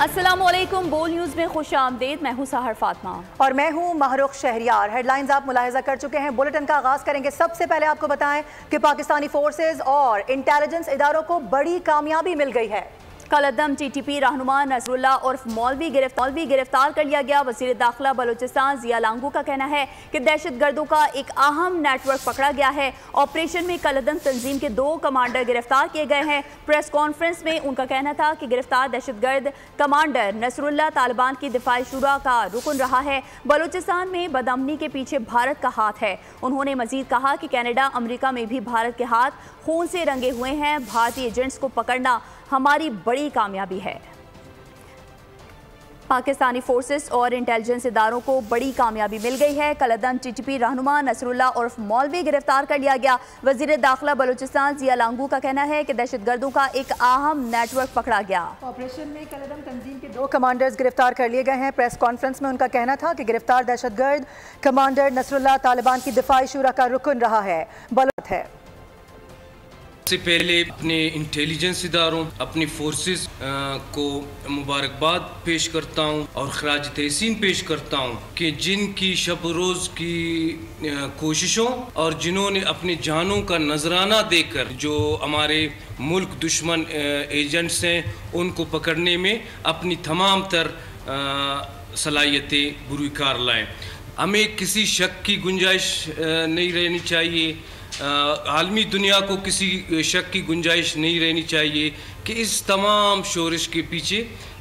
अस्सलामुअलैकुम, बोल न्यूज़ में खुश आमदीद। मैं हूँ सहर फातिमा और मैं हूँ महरुख शहरियार। हेडलाइंस आप मुलाहिजा कर चुके हैं। बुलेटिन का आगाज़ करेंगे। सबसे पहले आपको बताएं कि पाकिस्तानी फोर्सेज और इंटेलिजेंस इदारों को बड़ी कामयाबी मिल गई है। कलअदम टीटीपी रहनुमा नसरुल्लाह उर्फ मौलवी गिरफ्तार कर लिया गया। वज़ीर दाखिला बलूचिस्तान जिया लांगू का कहना है कि दहशतगर्दों का एक अहम नेटवर्क पकड़ा गया है। ऑपरेशन में कलअदम तंजीम के 2 कमांडर गिरफ्तार किए गए हैं। प्रेस कॉन्फ्रेंस में उनका कहना था कि गिरफ्तार दहशतगर्द कमांडर नसरुल्लाह तालिबान की दिफाई शुरा का रुकन रहा है। बलूचिस्तान में बदअमनी के पीछे भारत का हाथ है। उन्होंने मजीद कहा कि कनाडा, अमेरिका में भी भारत के हाथ खून से रंगे हुए हैं। भारतीय एजेंट्स को पकड़ना हमारी बड़ी कामयाबी है। पाकिस्तानी फोर्सेस और इंटेलिजेंस इदारों को बड़ी कामयाबी मिल गई है। कलअदम टीटीपी रहनुमा नसरुल्लाह उर्फ मौलवी गिरफ्तार कर लिया गया। वज़ीर दाखिला बलूचिस्तान जिया लांगू का कहना है कि दहशतगर्दों का एक अहम नेटवर्क पकड़ा गया। ऑपरेशन में कलअदम तंजीम के 2 कमांडर्स गिरफ्तार कर लिए गए हैं। प्रेस कॉन्फ्रेंस में उनका कहना था कि गिरफ्तार दहशतगर्द कमांडर नसरुल्लाह तालिबान की दिफाई शुरा का रुकन रहा है। है सबसे पहले अपने इंटेलिजेंस इदारों, अपनी फोर्सेस को मुबारकबाद पेश करता हूँ और खराज तहसीन पेश करता हूँ कि जिनकी शब रोज़ की कोशिशों और जिन्होंने अपनी जानों का नजराना देकर जो हमारे मुल्क दुश्मन एजेंट्स हैं उनको पकड़ने में अपनी तमाम तर सलाहियतें बुरुकार लाएँ। हमें किसी शक की गुंजाइश नहीं रहनी चाहिए। आलमी दुनिया को किसी शक की गुंजाइश नहीं रहनी चाहिए कि इस तमाम शोरिश के पीछे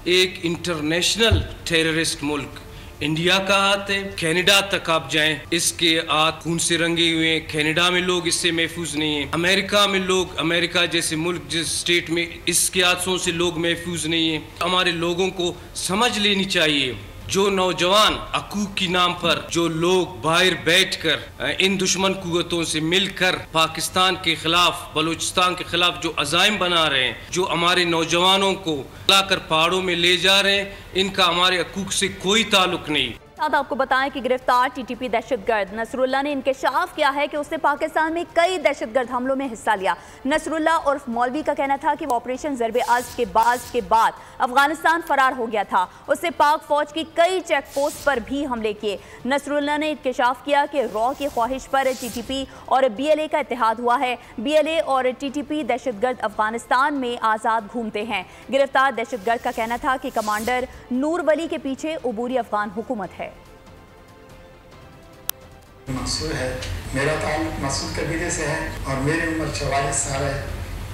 एक इंटरनेशनल टेररिस्ट मुल्क इंडिया का हाथ है। कनाडा तक आप जाएं, इसके हाथ खून से रंगे हुए हैं। कनाडा में लोग इससे महफूज नहीं हैं। अमेरिका में लोग, अमेरिका जैसे मुल्क जिस स्टेट में, इसके हाथों से लोग महफूज नहीं हैं। हमारे लोगों को समझ लेनी चाहिए, जो नौजवान हकूक की नाम पर जो लोग बाहर बैठकर इन दुश्मन कुव्वतों से मिलकर पाकिस्तान के खिलाफ, बलूचिस्तान के खिलाफ जो अज़ाइम बना रहे हैं, जो हमारे नौजवानों को लाकर पहाड़ों में ले जा रहे हैं, इनका हमारे हकूक से कोई ताल्लुक नहीं। साथ आपको बताएं कि गिरफ्तार टीटीपी दहशतगर्द नसरुल्लाह ने इंकशाफ किया है कि उसने पाकिस्तान में कई दहशतगर्द हमलों में हिस्सा लिया। नसरुल्लाह उर्फ मौलवी का कहना था कि वो ऑपरेशन ज़र्ब-ए-अज़्म के बाद अफगानिस्तान फरार हो गया था। उससे पाक फौज की कई चेक पोस्ट पर भी हमले किए। नसरुल्लाह ने इंकशाफ किया कि रॉ की ख्वाहिश पर टीटीपी और BLA का इत्तेहाद हुआ है। BLA और टीटीपी दहशतगर्द अफगानिस्तान में आज़ाद घूमते हैं। गिरफ्तार दहशतगर्द का कहना था कि कमांडर नूर वली के पीछे उबूरी अफगान हुकूमत है। मंसूर है, मेरा ताल्लुक मसूद कबीले से है और मेरी उम्र 44 साल है।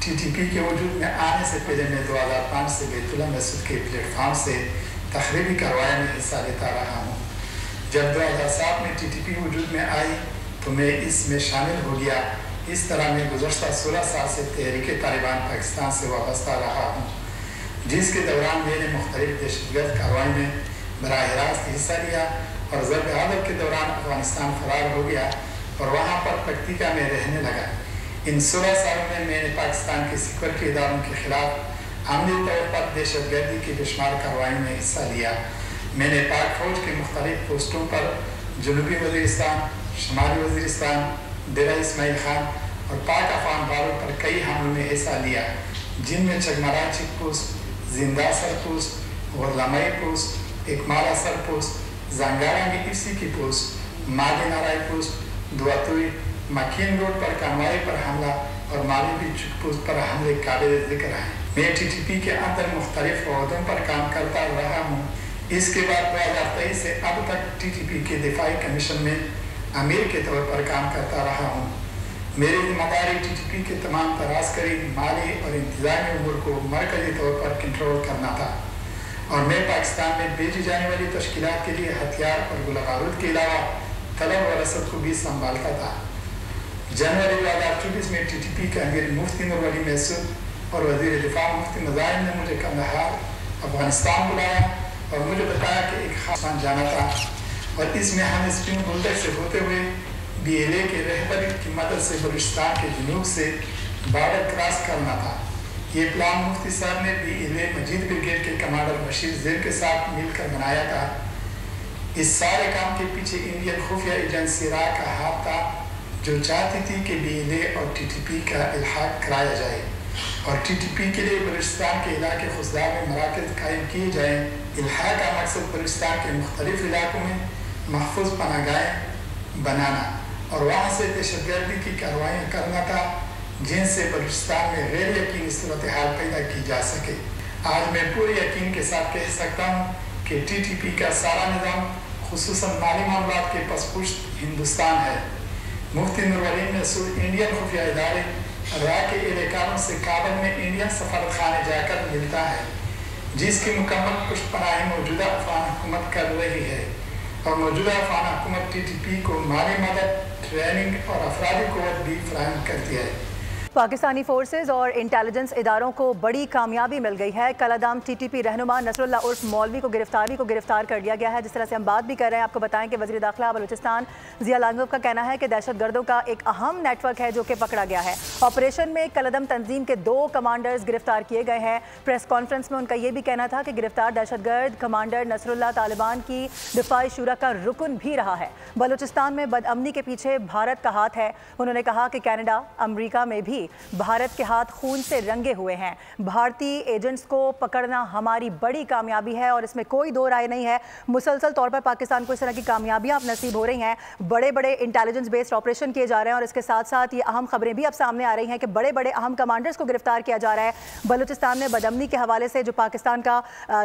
टीटीपी के वजूद में आने से पहले मैं 2005 से बैतुल्लाह मसूद के प्लेटफार्म से तकरीबी कार्रवाई में हिस्सा लेता रहा हूँ। जब 2007 में टीटीपी वजूद में आई तो मैं इसमें शामिल हो गया। इस तरह मैं गुज़श्ता 16 साल से तहरीक तालिबान पाकिस्तान से वाबस्ता रहा हूँ, जिसके दौरान मैंने मुख्तलिफ दहशतगर्द कार्रवाई में बराह रास्त हिस्सा लिया और ज़र्ब-ए-अज़्म के दौरान अफगानिस्तान फरार हो गया और वहाँ पर पक्तिका में रहने लगा। इन 16 सालों में मैंने पाकिस्तान के सिक्योरिटी इदारों के खिलाफ अमली तौर पर दहशतगर्दी की बेशुमार कार्रवाई में हिस्सा लिया। मैंने पाक फौज के मुख्तलिफ पोस्टों पर जनूबी वज़ीरिस्तान, शुमाली वज़ीरिस्तान, डेरा इस्माइल खान और पाक अफगान बालों पर कई हमलों में हिस्सा लिया, जिनमें Chagmara check post, Zinda Sar post, Gurlamai post, Ekmala Sar post, Jangara में इसी की पोस्ट, मादी नाराय पोस्ट, दुआतुई, मकीन रोड पर कानवाई पर हमला और माली चेक पोस्ट पर हमले काबिल जिक्र हैं। मैं टीटीपी के अंदर मुख्तलिफ ओहदों पर काम करता रहा हूँ। इसके बाद 2023 से अब तक टीटीपी के दिफाई कमीशन में अमीर के तौर पर काम करता रहा हूँ। मेरी जिम्मेदारी टीटीपी के तमाम तरासकरी, माली और इंतजामी उमूर को मरकजी तौर पर कंट्रोल करना था और मैं पाकिस्तान में भेजी जाने वाली तश्कीलात के लिए हथियार और गोला बारूद के अलावा तलब और रसद को भी संभालता था। जनवरी 2024 में टीटीपी के अमीर मुफ्ती नूर वली महसूद और वज़ीर दिफा मुफ्ती नज़ाइम ने मुझे कंदहार अफगानिस्तान बुलाया और मुझे बताया कि एक खास जाना था और इसमें हमें स्प्रिंग बुलडक से होते हुए BLA के रहबरी की मदद से बलूचिस्तान के जनूब से बॉर्डर क्रॉस करना था। ये प्लान मुफ्ती साहब ने BLA मजीद ब्रिगेड के कमांडर बशीर ज़ेर के साथ मिलकर बनाया था। इस सारे काम के पीछे इंडियन खुफिया एजेंसी RA का हाथ था, जो चाहती थी कि BLA और TTP का इल्हाक कराया जाए। اور TTP کے لیے بلوچستان کے علاقے خزدار میں مراکز قائم کیے جائیں. الحاق کا مقصد بلوچستان کے مختلف علاقوں میں محفوظ پناہ گاہیں بنانا اور وہاں سے دہشت گردی کی کارروائیاں کرنا تھا جن سے بلوچستان میں غیر یقینی صورتحال پیدا کی جا سکے. آج میں پورے یقین کے ساتھ کہہ سکتا ہوں کہ TTP کا سارا نظام خصوصاً مالی معاملات کے پس پشت ہندوستان ہے. مفتی نور ولی مسعود انڈین خفیہ ادارے را کے اہلکاروں سے کابل میں انڈین سفارت خانے جا کر ملتا ہے جس کی مکمل پشت پناہی موجودہ افغان حکومت کر رہی ہے اور موجودہ افغان حکومت TTP کو مالی مدد، ٹریننگ اور افرادی قوت بھی فراہم کرتی ہے. پاکستانی فورسز اور انٹیلیجنس اداروں کو بڑی کامیابی مل گئی ہے. کالعدم TTP رہنما نصر اللہ عرف مولوی کو گرفتار کر لیا گیا ہے. جس طرح سے ہم بات بھی کر رہے ہیں، آپ کو بتائیں کہ وزیر داخلہ بلوچستان ضیاء لانگوف کا کہنا ہے کہ دہشت گردوں کا ایک اہم نیٹ ورک ہے جو کہ پکڑا گیا ہے. آپریشن میں کالعدم تنظیم کے 2 کمانڈرز گرفتار کیے گئے ہیں. پریس کانفرنس میں ان کا یہ بھی کہنا تھا کہ گرفتار دہشت گرد کمانڈر نصر اللہ طالبان کی دفاعی شورا کا رکن بھی رہا ہے. بلوچستان میں بد امنی کے پیچھے بھارت کا ہاتھ ہے. انہوں نے کہا کہ کینیڈا، امریکہ میں بھی بھارت کے ہاتھ خون سے رنگے ہوئے ہیں. بھارتی ایجنٹس کو پکڑنا ہماری بڑی کامیابی ہے اور اس میں کوئی دو رائے نہیں ہے. مسلسل طور پر پاکستان کو اس طرح کی کامیابیاں اب نصیب ہو رہی ہیں. بڑے بڑے انٹیلیجنس بیسڈ آپریشن کیے جا رہے ہیں اور اس کے ساتھ ساتھ یہ اہم خبریں بھی اب سامنے آ رہی ہیں کہ بڑے بڑے اہم کمانڈرز کو گرفتار کیا جا رہا ہے. بلوچستان میں بدامنی کے حوالے سے جو پاکستان کا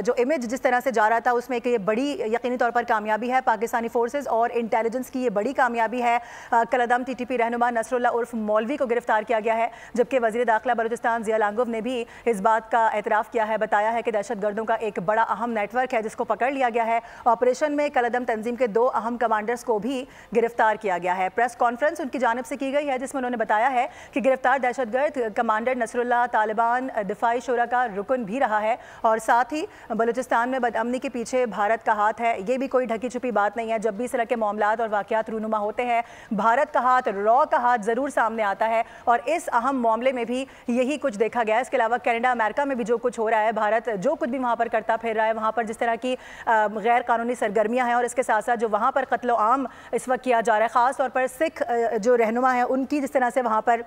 جو امیج جس طرح سے جا رہا تھا اس میں کہ یہ بڑی یقینی طور پر کامیابی ہے. پاکستانی فورسز اور انٹیلیجنس کی یہ بڑی کامیابی ہے. کالعدم TTP رہنما نصر اللہ عرف مولوی کو گرفتار کیا گیا ہے، جبکہ وزیر داخلہ بلوچستان ضیاء لانگوف نے بھی اس بات کا اعتراف کیا ہے. بتایا ہے کہ دہشت گردوں کا ایک بڑا اہم نیٹ ورک ہے جس کو پکڑ لیا گیا ہے. آپریشن میں کالعدم تنظیم کے 2 اہم کمانڈرز کو بھی گرفتار کیا گیا ہے. پریس کانفرنس ان کی جانب سے کی گئی ہے جس میں انہوں نے بتایا ہے کہ گرفتار دہشت گرد کمانڈر نصر اللہ طالبان دفاعی شورا کا رکن بھی رہا ہے اور ساتھ ہی بلوچستان میں بدامنی کے پیچھے بھارت کا ہاتھ ہے. یہ بھی کوئی ڈھکی چھپی بات نہیں ہے. جب بھی اس طرح کے معاملات اور واقعات رونما ہوتے ہیں بھارت کا ہاتھ، را کا ہاتھ ضرور سامنے آتا ہے اور اس اہم معاملے میں بھی یہی کچھ دیکھا گیا ہے. اس کے علاوہ کینیڈا، امریکہ میں بھی جو کچھ ہو رہا ہے، بھارت جو کچھ بھی وہاں پر کرتا پھر رہا ہے، وہاں پر جس طرح کی غیر قانونی سرگرمیاں ہیں اور اس کے ساتھ ساتھ جو وہاں پر قتل و عام اس وقت کیا جا رہا ہے، خاص طور پر سکھ جو رہنما ہیں ان کی جس طرح سے وہاں پر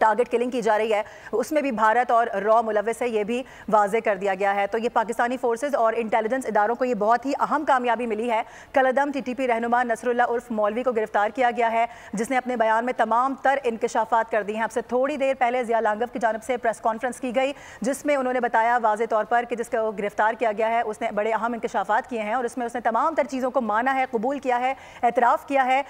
ٹارگٹ کلنگ کی جا رہی ہے، اس میں بھی بھارت اور را ملوث ہے، یہ بھی واضح کر دیا گیا ہے. تو یہ پاکستانی فورسز اور انٹیلیجنس اداروں کو یہ بہت ہی اہم کامیابی ملی ہے. کالعدم TTP رہنما نصر اللہ عرف مولوی کو گرفتار کیا گیا ہے جس نے اپنے بیان میں تمام تر انکشافات کر دی ہیں. اب سے تھوڑی دیر پہلے ضیاء لانگوف کی جانب سے پریس کانفرنس کی گئی جس میں انہوں نے بتایا واضح طور پر کہ جس کو گرفتار کیا گیا ہے اس نے بڑے اہم انکشافات کیے ہیں اور اس میں اس نے تمام تر چیزوں کو مانا ہے، قبول کیا ہے، اعتراف کیا ہے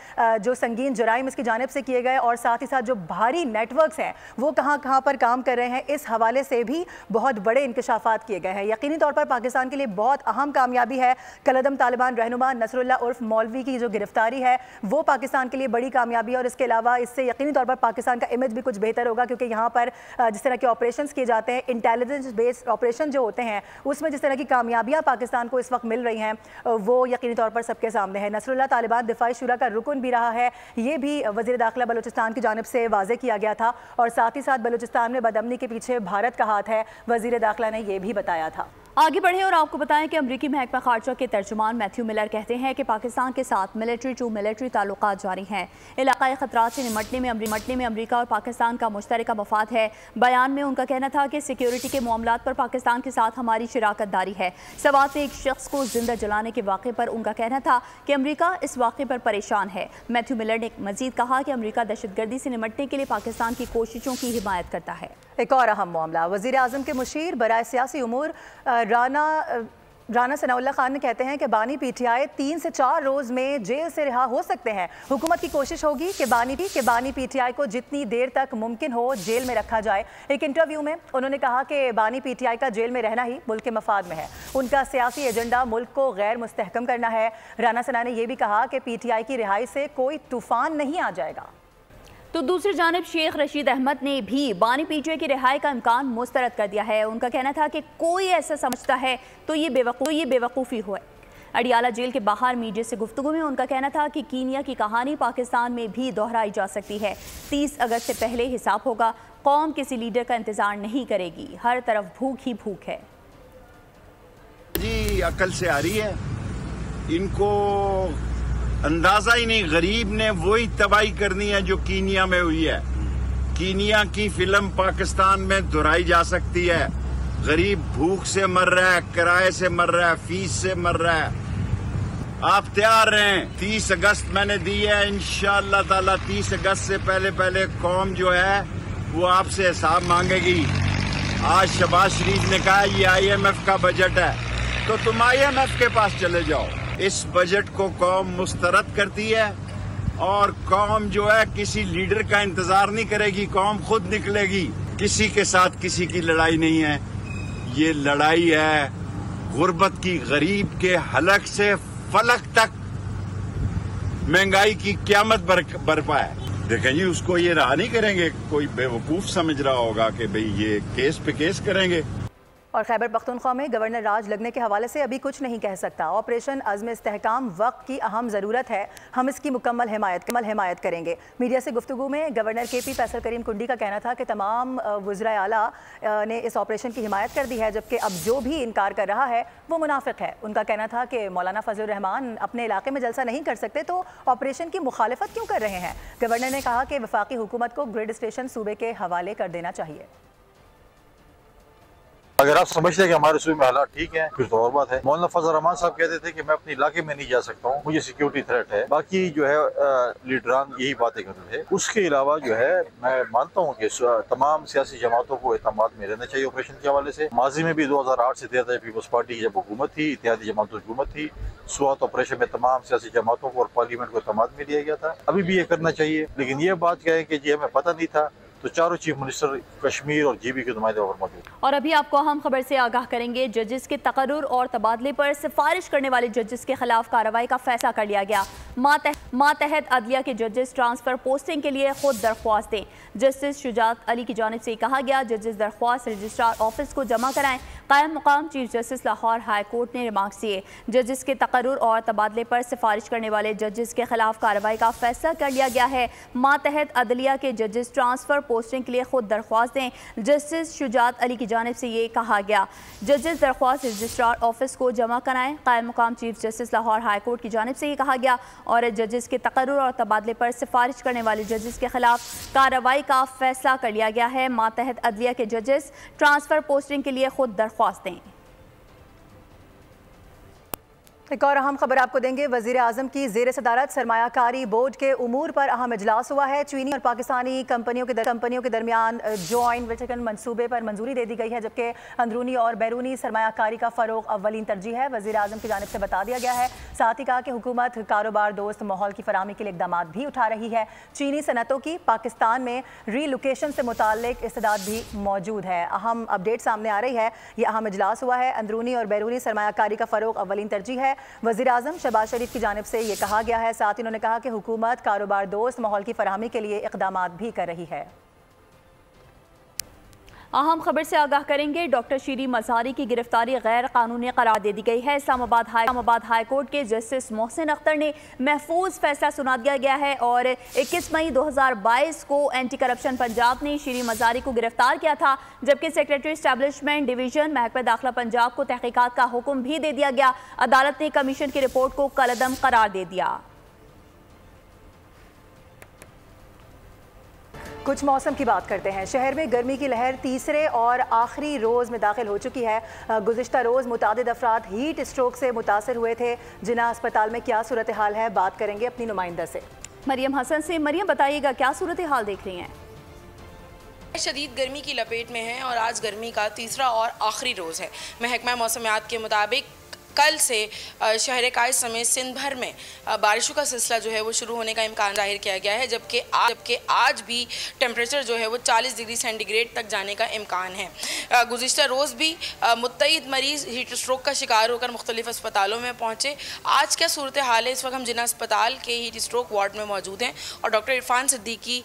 جو سنگین جرائم اس کی جانب سے کیے گئے اور ساتھ ہی ساتھ جو بھاری نیٹ ورکس ہیں وہ کہاں پر کام کر رہے ہیں، اس حوالے سے بھی بہت بڑے انکشافات کیے گئے ہیں. یقینی طور پر پاکستان کے لیے بہت اہم کامیابی ہے. کالعدم طالبان رہنما نصر اللہ عرف مولوی کی جو گرفتاری ہے وہ پاکستان کے لیے بڑی کامیابی ہے اور اس کے علاوہ اس سے یقینی طور پر پاکستان کا امیج بھی کچھ بہتر ہوگا کیونکہ یہاں پر جس طرح کے آپریشنز کیے جاتے ہیں، انٹیلیجنس بیسڈ آپریشن جو ہوتے ہیں اس میں جس طرح کی کامیابیاں پاکستان کو اس وقت مل رہی ہیں وہ یقینی طور پر سب کے سامنے ہے. نصر اللہ طالبان دفاعی شورا کا رکن بھی رہا ہے، یہ بھی وزیر داخلہ بلوچستان کی جانب سے واضح کیا گیا تھا اور ساتھ ہی ساتھ بلوچستان میں بدامنی کے پیچھے بھارت کا ہاتھ ہے، وزیر داخلہ نے یہ بھی بتایا تھا. آگے بڑھیں اور آپ کو بتائیں کہ امریکی محکمہ خارجہ کے ترجمان میتھیو ملر کہتے ہیں کہ پاکستان کے ساتھ ملٹری ٹو ملٹری تعلقات جاری ہیں. علاقائی خطرات سے نمٹنے میں امریکہ اور پاکستان کا مشترکہ مفاد ہے. بیان میں ان کا کہنا تھا کہ سیکیورٹی کے معاملات پر پاکستان کے ساتھ ہماری شراکت داری ہے. سوات میں ایک شخص کو زندہ جلانے کے واقعے پر ان کا کہنا تھا کہ امریکہ اس واقعے پر پریشان ہے. میتھیو ملر نے مزید کہا کہ امریکہ دہشت گردی سے نمٹنے کے لیے پاکستان کی کوششوں کی حمایت کرتا ہے. ایک اور اہم معاملہ، وزیر اعظم کے مشیر برائے سیاسی امور رانا ثناء اللہ خان نے کہتے ہیں کہ بانی PTI 3 سے 4 روز میں جیل سے رہا ہو سکتے ہیں. حکومت کی کوشش ہوگی کہ بانی PTI کو جتنی دیر تک ممکن ہو جیل میں رکھا جائے. ایک انٹرویو میں انہوں نے کہا کہ بانی PTI کا جیل میں رہنا ہی ملک کے مفاد میں ہے. ان کا سیاسی ایجنڈا ملک کو غیر مستحکم کرنا ہے. رانا ثناء نے یہ بھی کہا کہ PTI کی رہائی سے کوئی طوفان نہیں آ جائے گا. تو دوسری جانب شیخ رشید احمد نے بھی بانی PTI کی رہائی کا امکان مسترد کر دیا ہے. ان کا کہنا تھا کہ کوئی ایسا سمجھتا ہے تو یہ بے وقوفی ہوئے. اڈیالہ جیل کے باہر میڈیا سے گفتگو میں ان کا کہنا تھا کہ کینیا کی کہانی پاکستان میں بھی دہرائی جا سکتی ہے. 30 اگست سے پہلے حساب ہوگا. قوم کسی لیڈر کا انتظار نہیں کرے گی. ہر طرف بھوک ہی بھوک ہے. جی عقل سے آ رہی ہے، ان کو اندازہ ہی نہیں. غریب نے وہی تباہی کرنی ہے جو کینیا میں ہوئی ہے. कीनिया की फिल्म पाकिस्तान में दोहराई जा सकती है। गरीब भूख से मर रहा है, किराए से मर रहा है, फीस से मर रहा है। आप तैयार रहें। 30 अगस्त मैंने दी है, इंशाअल्लाह ताला 30 अगस्त से पहले कौम जो है वो आपसे हिसाब मांगेगी। आज शहबाज शरीफ ने कहा ये IMF का बजट है, तो तुम IMF के पास चले जाओ। इस बजट को कौम मुस्तरद करती है और कौम जो है किसी लीडर का इंतजार नहीं करेगी, कौम खुद निकलेगी। किसी के साथ किसी की लड़ाई नहीं है, ये लड़ाई है गुर्बत की। गरीब के हलक से फलक तक महंगाई की क़यामत बरपा है। देखें जी, उसको ये रहा नहीं करेंगे। कोई बेवकूफ समझ रहा होगा कि भाई ये केस पे केस करेंगे। और खैबर पख्तूनख्वा में गवर्नर राज लगने के हवाले से अभी कुछ नहीं कह सकता। ऑपरेशन अज़्म इस्तेहकाम वक्त की अहम ज़रूरत है, हम इसकी मुकम्मल हिमायत करेंगे। मीडिया से गुफ्तगू में गवर्नर KP फैसल करीम कुंडी का कहना था कि तमाम वज़राए आला ने इस ऑपरेशन की हिमायत कर दी है, जबकि अब जो भी इनकार कर रहा है वो मुनाफिक है। उनका कहना था कि मौलाना फजलुर रहमान अपने इलाके में जलसा नहीं कर सकते तो ऑपरेशन की मुखालिफत क्यों कर रहे हैं। गवर्नर ने कहा कि वफाकी हुकूमत को ग्रिड स्टेशन सूबे के हवाले कर देना चाहिए। अगर आप समझते हैं कि हमारे सूबे में हालात ठीक हैं, फिर तो और बात है। मौलाना फजल रहमान साहब कहते थे कि मैं अपने इलाके में नहीं जा सकता हूँ, मुझे सिक्योरिटी थ्रेट है। बाकी जो है लीडरान यही बातें करते थे। उसके अलावा जो है मैं मानता हूँ कि तमाम सियासी जमातों को एतमाद में रहना चाहिए ऑपरेशन के हवाले से। माजी में भी 2008 से 13 पीपल्स पार्टी की जब हुकूमत थी, इत्तेहादी जमातों की हुकूमत थी, स्वात ऑपरेशन में तमाम सियासी जमातों को और पार्लियामेंट को एतमाद में लिया गया था। अभी भी ये करना चाहिए। लेकिन ये बात क्या है कि जी हमें पता नहीं था, तो चारों चीफ मिनिस्टर कश्मीर और GB के नुमाइंदे और मौजूद। और अभी आपको अहम खबर से आगाह करेंगे। जजेस के तकर्रुर और तबादले पर सिफारिश करने वाले जजेस के खिलाफ कार्रवाई का फैसला कर लिया गया। मातहत अदलिया के जजेस ट्रांसफर पोस्टिंग के लिए खुद दरख्वास्त दें। जस्टिस शुजात अली की जानिब से कहा गया, जजेस दरख्वास्त रजिस्ट्रार ऑफिस को जमा कराएं। कायम मुकाम chief justice Lahore high court ने रिमार्क्स दिए। जजेस के तकर्रुर और तबादले पर सिफारिश करने वाले जजेस के खिलाफ कार्रवाई का फैसला कर लिया गया है। मातहत अदलिया के जजेस ट्रांसफर पोस्टिंग के लिए खुद दरख्वास्त दें। जस्टिस शुजात अली की जानिब से ये कहा गया, जजेस दरख्वास्त रजिस्ट्रार ऑफिस को जमा कराएं। कायम मुकाम chief justice Lahore high court की जानिब से ये कहा गया। और जजेस के तकर्रुर और तबादले पर सिफारिश करने वाले जजेस के खिलाफ कार्रवाई का फैसला कर लिया गया है। मातहत अदलिया के जजेस ट्रांसफर पोस्टिंग के लिए खुद दरख्वास्त दें। एक और अहम खबर आपको देंगे। वज़ीर आज़म की ज़ेर सदारत सरमायाकारी बोर्ड के उमूर पर अहम इजलास हुआ है। चीनी और पाकिस्तानी कंपनियों के दरमियान जॉइंट वेंचर मनसूबे पर मंजूरी दे दी गई है, जबकि अंदरूनी और बैरूनी सरमायाकारी का फ़रोग़ अव्वलीन तरजीह है। वज़ीर आज़म की जानिब से बता दिया गया है। साथ ही कहा कि हुकूमत कारोबार दोस्त माहौल की फराहमी के लिए इक़दाम भी उठा रही है। चीनी सनतों की पाकिस्तान में रीलोकेशन से मुताल्लिक इस्तदाद भी मौजूद है। अहम अपडेट सामने आ रही है। ये अहम इजलास हुआ है। अंदरूनी और बैरूनी सरमायाकारी का फ़रोग़ अव्वलीन तरजीह है। वज़ीर आज़म शहबाज शरीफ की जानिब से ये कहा गया है। साथ ही उन्होंने कहा कि हुकूमत कारोबार दोस्त माहौल की फराहमी के लिए इक़दाम भी कर रही है। अहम खबर से आगाह करेंगे। डॉक्टर शीरी मज़ारी की गिरफ्तारी गैर कानूनी करार दे दी गई है। इस्लामाबाद हाई कोर्ट के जस्टिस मोहसिन अख्तर ने महफूज फैसला सुना दिया गया है और 21 मई 2022 को एंटी करप्शन पंजाब ने शीरी मज़ारी को गिरफ्तार किया था, जबकि सेक्रेटरी एस्टैब्लिशमेंट डिवीजन महकमा दाखिला पंजाब को तहकीकात का हुक्म भी दे दिया गया। अदालत ने कमीशन की रिपोर्ट को कलअदम करार दे दिया। कुछ मौसम की बात करते हैं। शहर में गर्मी की लहर तीसरे और आखिरी रोज़ में दाखिल हो चुकी है। गुज़िश्ता रोज़ मुतादिद अफराद हीट स्ट्रोक से मुतासर हुए थे। जिन्ना अस्पताल में क्या सूरत हाल है, बात करेंगे अपनी नुमाइंदा से मरियम हसन से। मरियम, बताइएगा क्या सूरत हाल देख रही हैं? शदीद गर्मी की लपेट में है और आज गर्मी का तीसरा और आखिरी रोज़ है। महकमा मौसमियात के मुताबिक कल से शहर कायद समेत सिंध भर में बारिशों का सिलसिला जो है वो शुरू होने का इम्कान जाहिर किया गया है, जबकि आज भी टेम्परेचर जो है वो 40 डिग्री सेंटीग्रेड तक जाने का इम्कान है। गुज़िश्ता रोज़ भी मुत्तईद मरीज़ हीट स्ट्रोक का शिकार होकर मुख्तलिफ अस्पतालों में पहुँचे। आज क्या सूरत हाल है? इस वक्त हम जिन्ना अस्पताल के हीट स्ट्रोक वार्ड में मौजूद हैं और डॉक्टर इरफान सिद्दीकी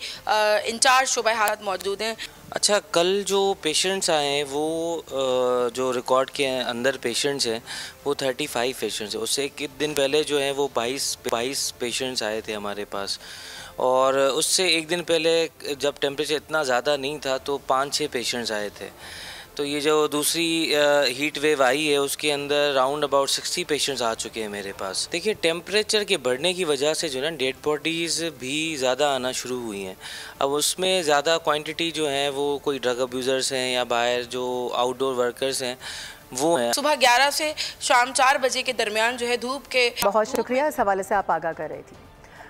इंचार्ज शुबा हालत मौजूद हैं। अच्छा, कल जो पेशेंट्स आए हैं वो जो रिकॉर्ड के अंदर पेशेंट्स हैं वो 35 पेशेंट्स हैं। उससे एक दिन पहले जो है वो 22 पेशेंट्स आए थे हमारे पास, और उससे एक दिन पहले जब टेम्परेचर इतना ज़्यादा नहीं था तो 5-6 पेशेंट्स आए थे। तो ये जो दूसरी हीट वेव आई है उसके अंदर राउंड अबाउट 60 पेशेंट्स आ चुके हैं मेरे पास। देखिए टेम्परेचर के बढ़ने की वजह से जो ना डेड बॉडीज़ भी ज़्यादा आना शुरू हुई हैं। अब उसमें ज़्यादा क्वांटिटी जो है वो कोई ड्रग अब्यूज़र्स हैं या बाहर जो आउटडोर वर्कर्स हैं वो हैं। सुबह 11 से शाम 4 बजे के दरमियान जो है धूप के। बहुत शुक्रिया, इस हवाले से आप आगाह कर रही थी।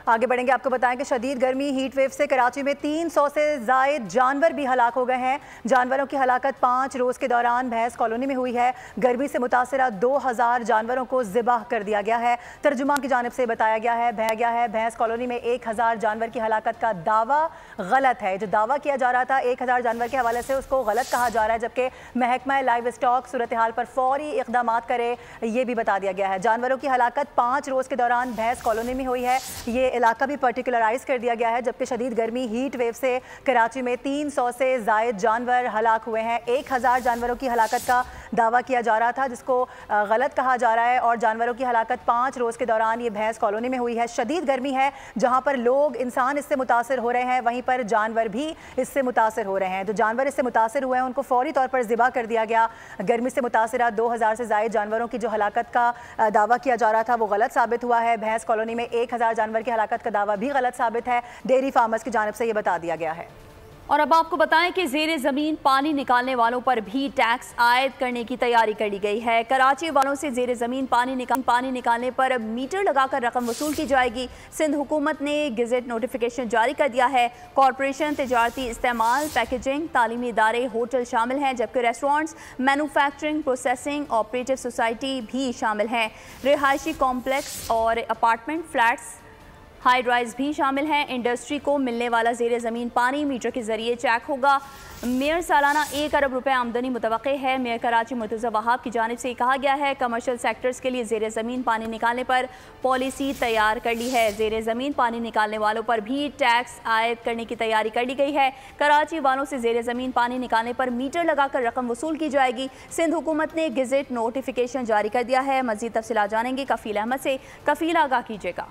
आगे बढ़ेंगे, आपको बताएं कि शदीद गर्मी हीट वेव से कराची में 300 से ज़ायद जानवर भी हलाक हो गए हैं। जानवरों की हलाकत 5 रोज़ के दौरान भैंस कॉलोनी में हुई है। गर्मी से मुतासरा 2000 जानवरों को ज़िबाह कर दिया गया है। तर्जुमान की जानिब से बताया गया है भैंस कॉलोनी में 1000 जानवर की हलाकत का दावा गलत है। जो दावा किया जा रहा था 1000 जानवर के हवाले से, उसको गलत कहा जा रहा है, जबकि महकमा लाइव स्टॉक सूरत हाल पर फौरी इक़दामात करे, ये भी बता दिया गया है। जानवरों की हलाकत 5 रोज़ के दौरान भैंस कॉलोनी में हुई है। ये इलाका भी पर्टिकुलराइज कर दिया गया है, जबकि शदीद गर्मी हीट वेव से कराची में 300 से ज़ायद जानवर हलाक हुए हैं। 1000 जानवरों की हलाकत का दावा किया जा रहा था, जिसको गलत कहा जा रहा है। और जानवरों की हलाकत 5 रोज़ के दौरान ये भैंस कॉलोनी में हुई है। शदीद गर्मी है, जहाँ पर लोग इंसान इससे मुतासर हो रहे हैं, वहीं पर जानवर भी इससे मुतासर हो रहे हैं। तो जानवर इससे मुतासर हुए हैं, उनको फौरी तौर पर ज़िबा कर दिया गया। गर्मी से मुतासरा 2000 से ज़ायद जानवरों की जो हलाकत का दावा किया जा रहा था वो गलत साबित हुआ है। भैंस कॉलोनी में 1000 जानवर की हलाकत का दावा भी गलत साबित है। डेयरी फार्मर्स की जानिब से ये बता दिया गया है। और अब आपको बताएं कि ज़ेरे ज़मीन पानी निकालने वालों पर भी टैक्स आयद करने की तैयारी कर ली गई है। कराची वालों से ज़ेरे ज़मीन पानी निकालने पर मीटर लगाकर रकम वसूल की जाएगी। सिंध हुकूमत ने गेजेट नोटिफिकेशन जारी कर दिया है। कॉरपोरेशन, तिजारती इस्तेमाल, पैकेजिंग, तालीमी इदारे, होटल शामिल हैं, जबकि restaurants, manufacturing, processing, operative society भी शामिल हैं। रिहायशी कॉम्प्लेक्स और अपार्टमेंट फ्लैट्स, हाई राइज भी शामिल हैं। इंडस्ट्री को मिलने वाला ज़ेरे ज़मीन पानी मीटर के ज़रिए चेक होगा। मेयर सालाना 1 अरब रुपए आमदनी मुतवक्के है। मेयर कराची मुर्तज़ा वहाब की जानिब से कहा गया है कमर्शियल सेक्टर्स के लिए ज़ेरे ज़मीन पानी निकालने पर पॉलिसी तैयार कर ली है। ज़ेरे ज़मीन पानी निकालने वालों पर भी टैक्स आयद करने की तैयारी कर ली गई है। कराची वालों से ज़ेरे ज़मीन पानी निकालने पर मीटर लगाकर रकम वसूल की जाएगी। सिंध हुकूमत ने गेजेट नोटिफिकेशन जारी कर दिया है। मज़ीद तफसीलात जानेंगे कफ़ील अहमद से। कफ़ील, आगाह कीजिएगा।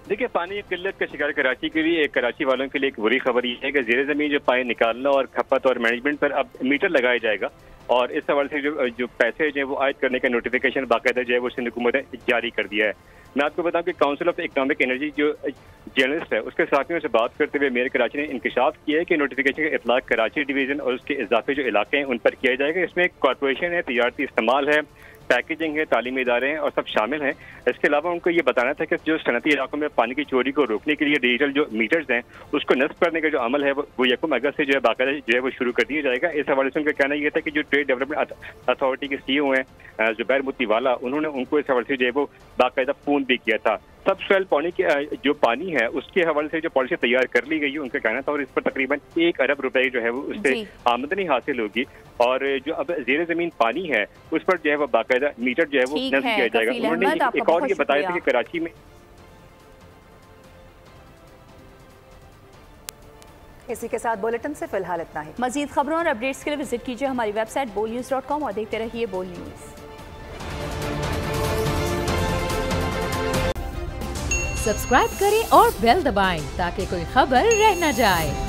देखिए, पानी की किल्लत का शिकार कराची के लिए, कराची वालों के लिए एक बुरी खबर ये है कि ज़ेरे ज़मीन जो पानी निकालना और खपत और मैनेजमेंट पर अब मीटर लगाया जाएगा। और इस हवाले से जो पैसे जो है वो आयद करने का नोटिफिकेशन बाकायदा जो है वो सिंध हुकूमत ने जारी कर दिया है। मैं आपको बताऊं कि काउंसिल ऑफ इकनॉमिक एनर्जी जो जर्नलिस्ट है उसके साथियों से बात करते हुए मेयर कराची ने इंकशाफ किया है कि नोटिफिकेशन का इतलाक कराची डिवीज़न और उसके इजाफे जो इलाके हैं उन पर किया जाएगा। इसमें कॉरपोरेशन है, तिजारती इस्तेमाल है, पैकेजिंग है, तालीमी इदारे हैं और सब शामिल हैं। इसके अलावा उनको ये बताना था कि जो सनती इलाकों में पानी की चोरी को रोकने के लिए डिजिटल जो मीटर्स हैं उसको नस्ब करने का जो अमल है वो 1 अगस्त से जो है बाकायदा जो है वो शुरू कर दिया जाएगा। इस हवाले से उनका कहना यह था कि जो ट्रेड डेवलपमेंट अथॉरिटी के CEO हैं जुबैर मुतीवाला, उन्होंने उनको इस हवाले से जो है वो बाकायदा फ़ोन भी किया था। सब सॉइल पानी के जो पानी है उसके हवाले से जो पॉलिसी तैयार कर ली गई है उनका कहना था, और इस पर तकरीबन 1 अरब रुपए जो है वो उससे आमदनी हासिल होगी। और जो अब ज़ेरे ज़मीन पानी है उस पर जो है वो बाकायदा मीटर जो है वो नस्ब किया जाएगा। उन्होंने एक और ये बताया था कि कराची में इसी के साथ बुलेटिन से फिलहाल इतना ही। मजीद खबरों और अपडेट्स के लिए विजिट कीजिए हमारी वेबसाइट bolnews.com और देखते रहिए बोल न्यूज़। सब्सक्राइब करें और बेल दबाएं ताकि कोई खबर रह न जाए।